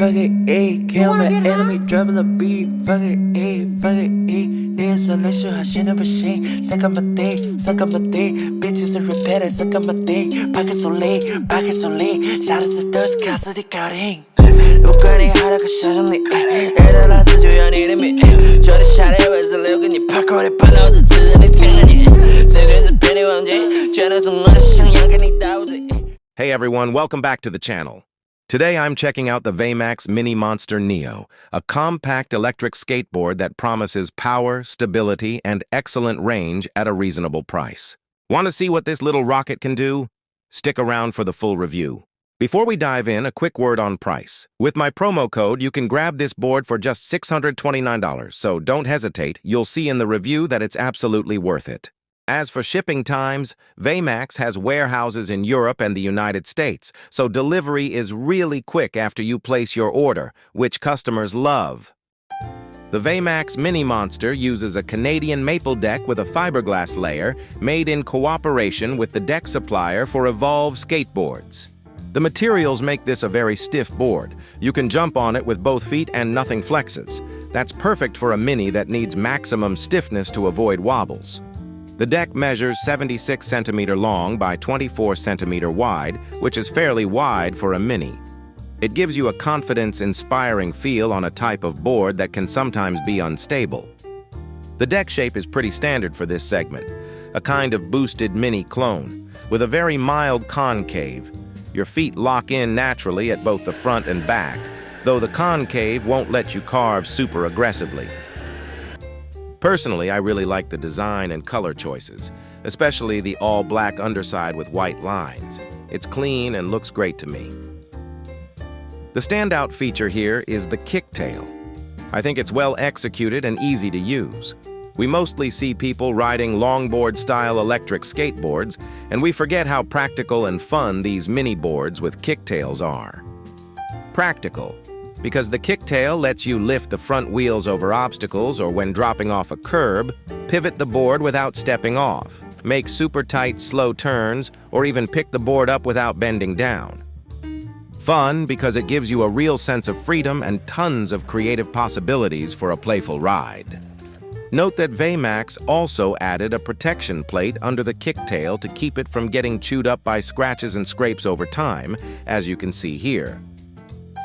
fuck it, kill my enemy, drop the beat, fuck it, This a let's show how shit up a shame. Suck up my day, bitches are repetitive, suck up my day, pocket so late, shout out to thirst, casa de carring. 如果你还那个想象力，遇到老子就要你的命，说的下来位置留给你，怕口的怕老子指着你舔了你，谁对是骗你忘记，全都是我的想要给你倒嘴。 Hey everyone, welcome back to the channel. Today I'm checking out the Vmax Mini Monster Neo, a compact electric skateboard that promises power, stability, and excellent range at a reasonable price. Want to see what this little rocket can do? Stick around for the full review. Before we dive in, a quick word on price. With my promo code, you can grab this board for just $629, so don't hesitate. You'll see in the review that it's absolutely worth it. As for shipping times, Vmax has warehouses in Europe and the United States, so delivery is really quick after you place your order, which customers love. The Vmax Mini Monster uses a Canadian maple deck with a fiberglass layer made in cooperation with the deck supplier for Evolve skateboards. The materials make this a very stiff board. You can jump on it with both feet and nothing flexes. That's perfect for a mini that needs maximum stiffness to avoid wobbles. The deck measures 76 centimeter long by 24 centimeter wide, which is fairly wide for a mini. It gives you a confidence-inspiring feel on a type of board that can sometimes be unstable. The deck shape is pretty standard for this segment, a kind of boosted mini clone, with a very mild concave. Your feet lock in naturally at both the front and back, though the concave won't let you carve super aggressively. Personally, I really like the design and color choices, especially the all-black underside with white lines. It's clean and looks great to me. The standout feature here is the kicktail. I think it's well executed and easy to use. We mostly see people riding longboard-style electric skateboards, and we forget how practical and fun these mini boards with kicktails are. Practical, because the kicktail lets you lift the front wheels over obstacles or when dropping off a curb, pivot the board without stepping off, make super tight, slow turns, or even pick the board up without bending down. Fun because it gives you a real sense of freedom and tons of creative possibilities for a playful ride. Note that Vmax also added a protection plate under the kicktail to keep it from getting chewed up by scratches and scrapes over time, as you can see here.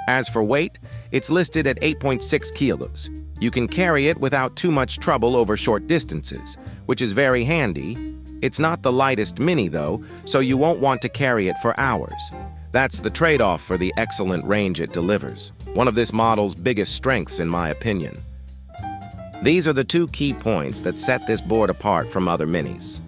As for weight, it's listed at 8.6 kilos. You can carry it without too much trouble over short distances, which is very handy. It's not the lightest mini though, so you won't want to carry it for hours. That's the trade-off for the excellent range it delivers, one of this model's biggest strengths in my opinion. These are the two key points that set this board apart from other minis.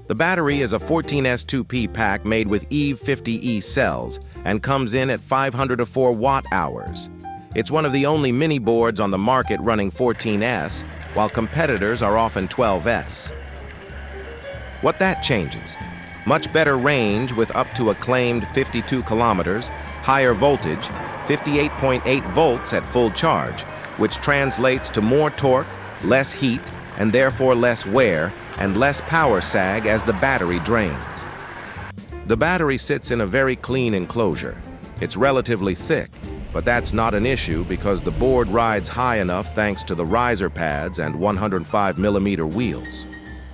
The battery is a 14S2P pack made with EVE 50E cells and comes in at 504 watt-hours. It's one of the only mini boards on the market running 14S, while competitors are often 12S. What that changes? Much better range with up to a claimed 52 kilometers, higher voltage, 58.8 volts at full charge, which translates to more torque, less heat, and therefore less wear, and less power sag as the battery drains. The battery sits in a very clean enclosure. It's relatively thick, but that's not an issue because the board rides high enough thanks to the riser pads and 105mm wheels.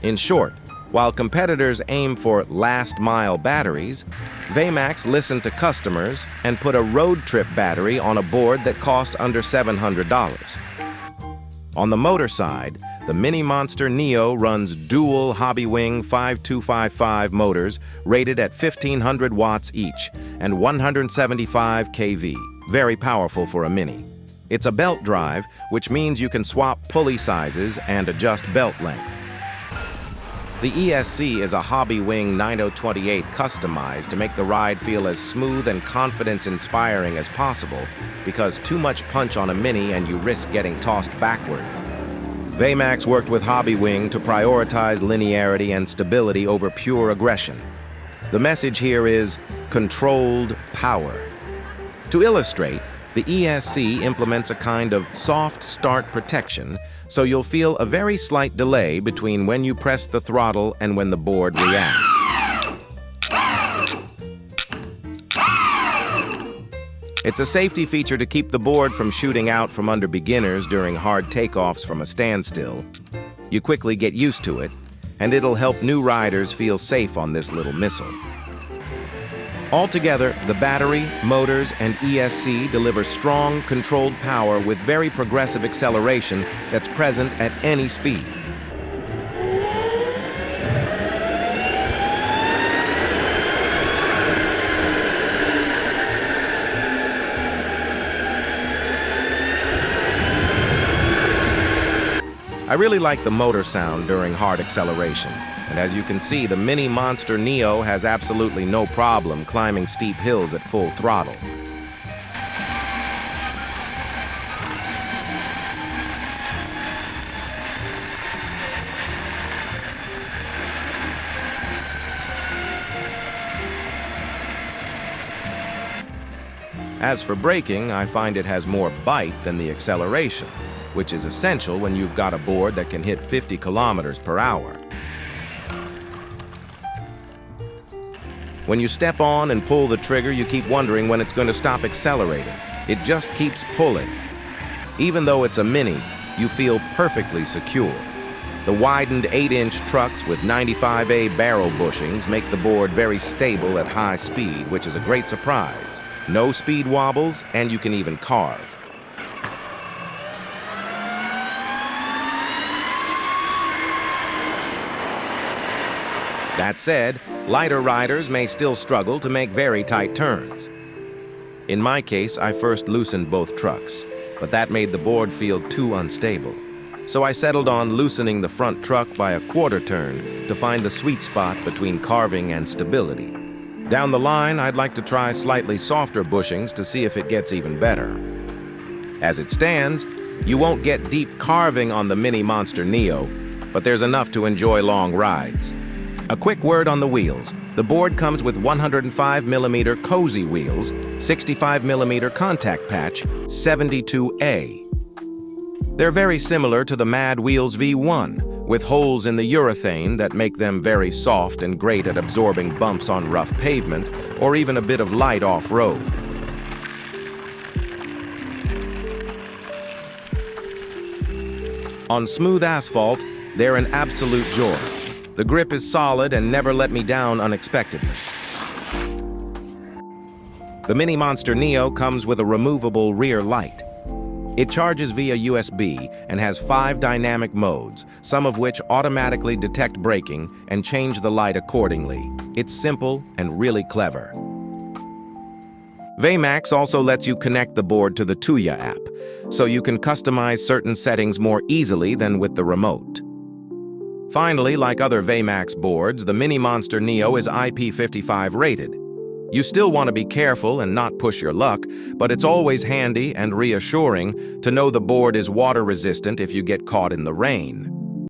In short, while competitors aim for last-mile batteries, Vmax listened to customers and put a road trip battery on a board that costs under $700. On the motor side, the Mini Monster Neo runs dual Hobbywing 5255 motors rated at 1500 watts each and 175 kV, very powerful for a mini. It's a belt drive, which means you can swap pulley sizes and adjust belt length. The ESC is a Hobbywing 9028 customized to make the ride feel as smooth and confidence-inspiring as possible because too much punch on a mini and you risk getting tossed backward. Vmax worked with Hobbywing to prioritize linearity and stability over pure aggression. The message here is controlled power. To illustrate, the ESC implements a kind of soft start protection, so you'll feel a very slight delay between when you press the throttle and when the board reacts. It's a safety feature to keep the board from shooting out from under beginners during hard takeoffs from a standstill. You quickly get used to it, and it'll help new riders feel safe on this little missile. Altogether, the battery, motors, and ESC deliver strong, controlled power with very progressive acceleration that's present at any speed. I really like the motor sound during hard acceleration. And as you can see, the Mini Monster Neo has absolutely no problem climbing steep hills at full throttle. As for braking, I find it has more bite than the acceleration, which is essential when you've got a board that can hit 50 kilometers per hour. When you step on and pull the trigger, you keep wondering when it's going to stop accelerating. It just keeps pulling. Even though it's a Mini, you feel perfectly secure. The widened 8-inch trucks with 95A barrel bushings make the board very stable at high speed, which is a great surprise. No speed wobbles, and you can even carve. That said, lighter riders may still struggle to make very tight turns. In my case, I first loosened both trucks, but that made the board feel too unstable. So I settled on loosening the front truck by a quarter turn to find the sweet spot between carving and stability. Down the line, I'd like to try slightly softer bushings to see if it gets even better. As it stands, you won't get deep carving on the Mini Monster Neo, but there's enough to enjoy long rides. A quick word on the wheels. The board comes with 105mm cozy wheels, 65mm contact patch, 72A. They're very similar to the Mad Wheels V1, with holes in the urethane that make them very soft and great at absorbing bumps on rough pavement or even a bit of light off-road. On smooth asphalt, they're an absolute joy. The grip is solid and never let me down unexpectedly. The Mini Monster Neo comes with a removable rear light. It charges via USB and has 5 dynamic modes, some of which automatically detect braking and change the light accordingly. It's simple and really clever. VMAX also lets you connect the board to the Tuya app, so you can customize certain settings more easily than with the remote. Finally, like other VMAX boards, the Mini Monster Neo is IP55 rated. You still want to be careful and not push your luck, but it's always handy and reassuring to know the board is water resistant if you get caught in the rain.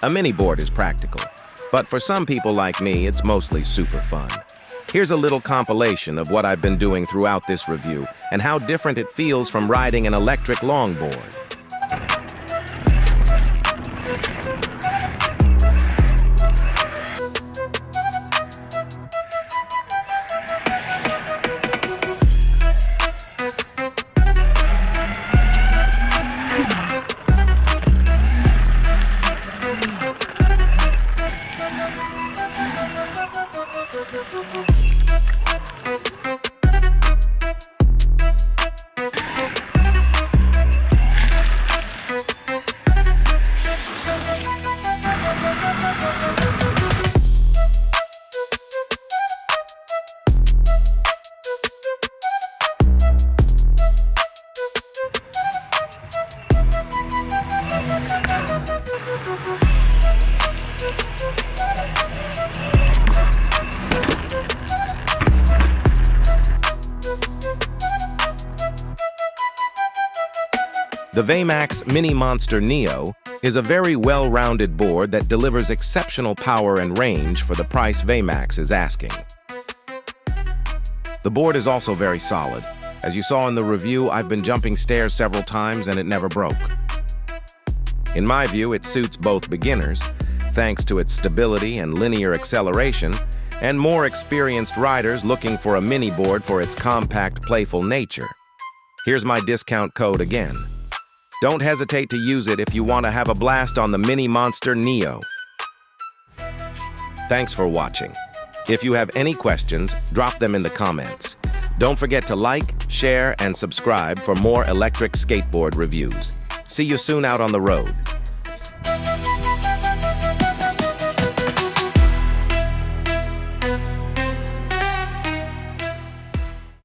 A mini board is practical, but for some people like me, it's mostly super fun. Here's a little compilation of what I've been doing throughout this review and how different it feels from riding an electric longboard. The VMAX Mini Monster Neo is a very well-rounded board that delivers exceptional power and range for the price VMAX is asking. The board is also very solid. As you saw in the review, I've been jumping stairs several times and it never broke. In my view, it suits both beginners, thanks to its stability and linear acceleration, and more experienced riders looking for a mini board for its compact, playful nature. Here's my discount code again. Don't hesitate to use it if you want to have a blast on the Mini Monster Neo. Thanks for watching. If you have any questions, drop them in the comments. Don't forget to like, share, and subscribe for more electric skateboard reviews. See you soon out on the road.